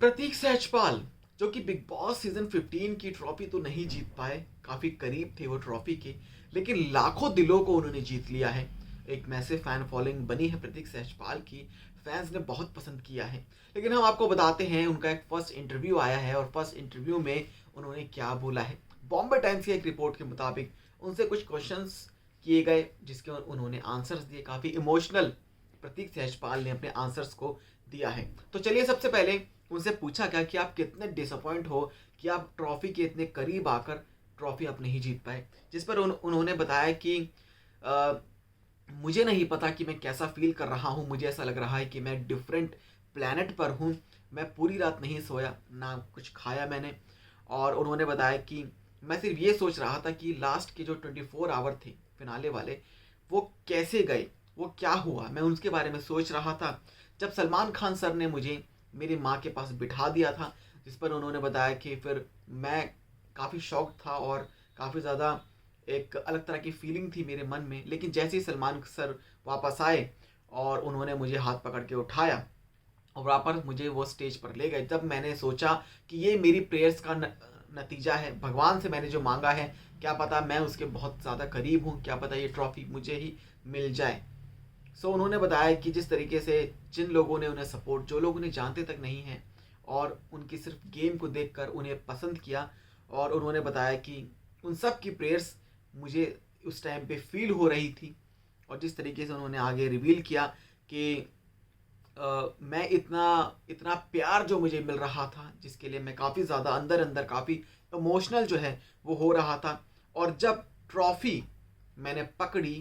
प्रतीक सहजपाल जो कि big boss season 15 की ट्रॉफी तो नहीं जीत पाए, काफ़ी करीब थे वो ट्रॉफी के, लेकिन लाखों दिलों को उन्होंने जीत लिया है। एक मैसिव फैन फॉलोइंग बनी है प्रतीक सहजपाल की, फैंस ने बहुत पसंद किया है। लेकिन हम आपको बताते हैं उनका एक फर्स्ट इंटरव्यू आया है और फर्स्ट इंटरव्यू में उन्होंने क्या बोला है। बॉम्बे टाइम्स की एक रिपोर्ट के मुताबिक उनसे कुछ क्वेश्चंस किए गए जिसके उन्होंने आंसर्स दिए। काफ़ी इमोशनल प्रतीक सहजपाल ने अपने आंसर्स को दिया है। तो चलिए सबसे पहले उनसे पूछा गया कि आप कितने डिसअपॉइंट हो कि आप ट्रॉफी के इतने करीब आकर ट्रॉफी आप नहीं जीत पाए। जिस पर उन्होंने बताया कि आ, मुझे नहीं पता कि मैं कैसा फील कर रहा हूँ, मुझे ऐसा लग रहा है कि मैं डिफरेंट प्लैनेट पर हूँ। मैं पूरी रात नहीं सोया, ना कुछ खाया मैंने। और उन्होंने बताया कि मैं सिर्फ ये सोच रहा था कि लास्ट के जो 24 आवर थे फिनाले वाले, वो कैसे गए, वो क्या हुआ, मैं उसके बारे में सोच रहा था। जब सलमान खान सर ने मुझे मेरी माँ के पास बिठा दिया था, जिस पर उन्होंने बताया कि फिर मैं काफ़ी शॉक था और काफ़ी ज़्यादा एक अलग तरह की फीलिंग थी मेरे मन में। लेकिन जैसे ही सलमान सर वापस आए और उन्होंने मुझे हाथ पकड़ के उठाया और वापस मुझे वो स्टेज पर ले गए, जब मैंने सोचा कि ये मेरी प्रेयर्स का नतीजा है, भगवान से मैंने जो मांगा है, क्या पता मैं उसके बहुत ज़्यादा करीब हूँ, क्या पता ये ट्रॉफी मुझे ही मिल जाए। उन्होंने बताया कि जिस तरीके से जिन लोगों ने उन्हें सपोर्ट, जो लोग उन्हें जानते तक नहीं हैं और उनकी सिर्फ गेम को देखकर उन्हें पसंद किया, और उन्होंने बताया कि उन सब की प्रेयर्स मुझे उस टाइम पे फील हो रही थी। और जिस तरीके से उन्होंने आगे रिवील किया कि मैं इतना इतना प्यार जो मुझे मिल रहा था, जिसके लिए मैं काफ़ी ज़्यादा अंदर अंदर काफ़ी इमोशनल जो है वो हो रहा था। और जब ट्रॉफ़ी मैंने पकड़ी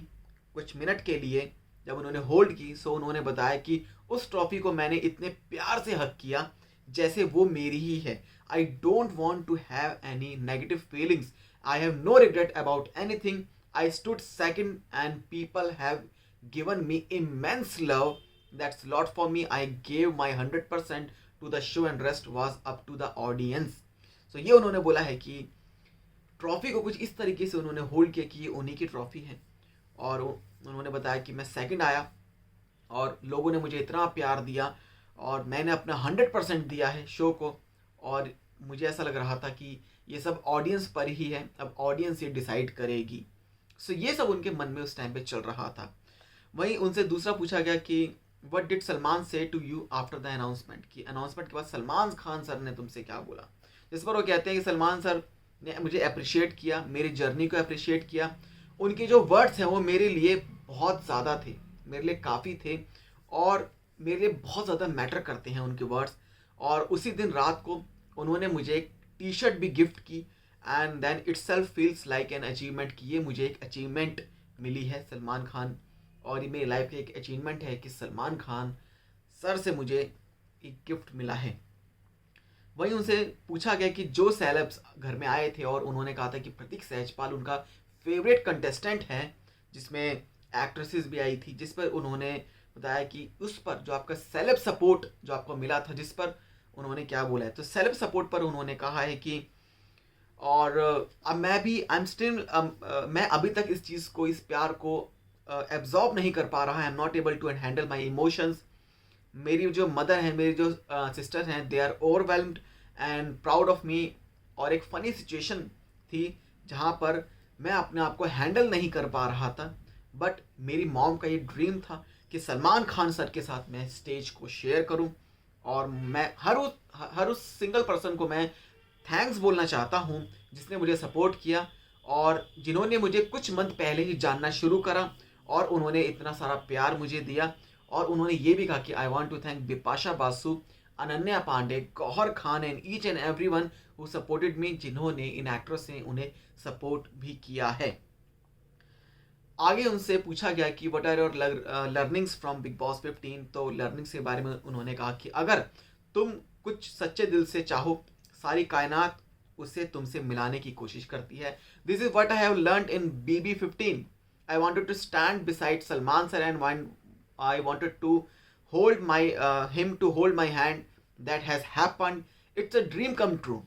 कुछ मिनट के लिए, जब उन्होंने होल्ड की, उन्होंने बताया कि उस ट्रॉफ़ी को मैंने इतने प्यार से हक किया जैसे वो मेरी ही है। I don't want to have any negative feelings, I have no regret about anything, I stood second and people have given me immense love. That's a lot for me. I gave my 100% to the show and rest was up to the audience. ये उन्होंने बोला है कि trophy को कुछ इस तरीके से उन्होंने होल्ड किया कि ये उन्हीं की ट्रॉफी है। और उन्होंने बताया कि मैं सेकंड आया और लोगों ने मुझे इतना प्यार दिया और मैंने अपना 100% दिया है शो को। और मुझे ऐसा लग रहा था कि ये सब ऑडियंस पर ही है, अब ऑडियंस ये डिसाइड करेगी। ये सब उनके मन में उस टाइम पे चल रहा था। वहीं उनसे दूसरा पूछा गया कि what did Salman say to you after the announcement, की अनाउंसमेंट के बाद सलमान खान सर ने तुमसे क्या बोला। जिस पर वो कहते हैं कि सलमान सर ने मुझे अप्रिशिएट किया, मेरी जर्नी को अप्रिशिएट किया। उनके जो वर्ड्स हैं वो मेरे लिए बहुत ज़्यादा थे, मेरे लिए काफ़ी थे और मेरे लिए बहुत ज़्यादा मैटर करते हैं उनके वर्ड्स। और उसी दिन रात को उन्होंने मुझे एक टी शर्ट भी गिफ्ट की and then itself feels like an achievement, कि ये मुझे एक अचीवमेंट मिली है सलमान खान। और ये मेरी लाइफ की एक अचीवमेंट है कि सलमान खान सर से मुझे एक गिफ्ट मिला है। वहीं उनसे पूछा गया कि जो सेलेब्स घर में आए थे और उन्होंने कहा था कि प्रतीक सहजपाल उनका फेवरेट कंटेस्टेंट है, जिसमें एक्ट्रेसेस भी आई थी, जिस पर उन्होंने बताया कि उस पर जो आपका सेलेब सपोर्ट जो आपको मिला था, जिस पर उन्होंने क्या बोला है। तो सेलेब सपोर्ट पर उन्होंने कहा है कि और अब मैं भी आई एम स्टिल मैं अभी तक इस चीज़ को, इस प्यार को एब्जॉर्ब नहीं कर पा रहा है। I am not able to handle my emotions. मेरी जो मदर हैं, मेरी जो सिस्टर हैं, they are overwhelmed and proud of me. और एक फ़नी सिचुएशन थी जहाँ पर मैं अपने आप को हैंडल नहीं कर पा रहा था, बट मेरी मॉम का ये ड्रीम था कि सलमान खान सर के साथ मैं स्टेज को शेयर करूं। और मैं हर उस सिंगल पर्सन को मैं थैंक्स बोलना चाहता हूं जिसने मुझे सपोर्ट किया और जिन्होंने मुझे कुछ मंथ पहले ही जानना शुरू करा और उन्होंने इतना सारा प्यार मुझे दिया। और उन्होंने ये भी कहा कि I want to thank Bipasha Basu, Ananya Panday, Gauhar Khan and each and every one who supported me, जिन्होंने इन एक्ट्रेस ने उन्हें सपोर्ट भी किया है। आगे उनसे पूछा गया कि what are your learnings from Bigg Boss 15। तो लर्निंग्स के बारे में उन्होंने कहा कि अगर तुम कुछ सच्चे दिल से चाहो, सारी कायनात उसे तुमसे मिलाने की कोशिश करती है। This is what I have learned in BB 15। I wanted to stand beside Salman sir and I wanted to hold him to hold my hand. That has happened. It's a dream come true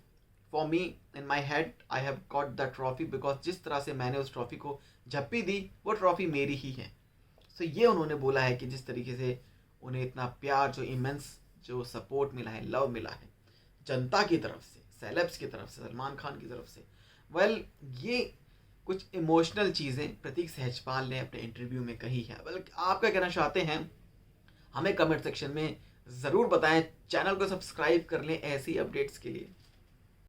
for me. In my head I have got the trophy because जिस तरह से मैंने उस trophy को झप्पी दी, वो trophy मेरी ही है। ये उन्होंने बोला है कि जिस तरीके से उन्हें इतना प्यार, जो इमेंस जो सपोर्ट मिला है, लव मिला है, जनता की तरफ से, सेलेब्स की तरफ से, सलमान खान की तरफ से। वेल ये कुछ इमोशनल चीज़ें प्रतीक सहजपाल ने अपने इंटरव्यू में कही है। वेल आप क्या कहना चाहते हैं हमें कमेंट सेक्शन में ज़रूर बताएं। चैनल को सब्सक्राइब कर लें ऐसी अपडेट्स के लिए।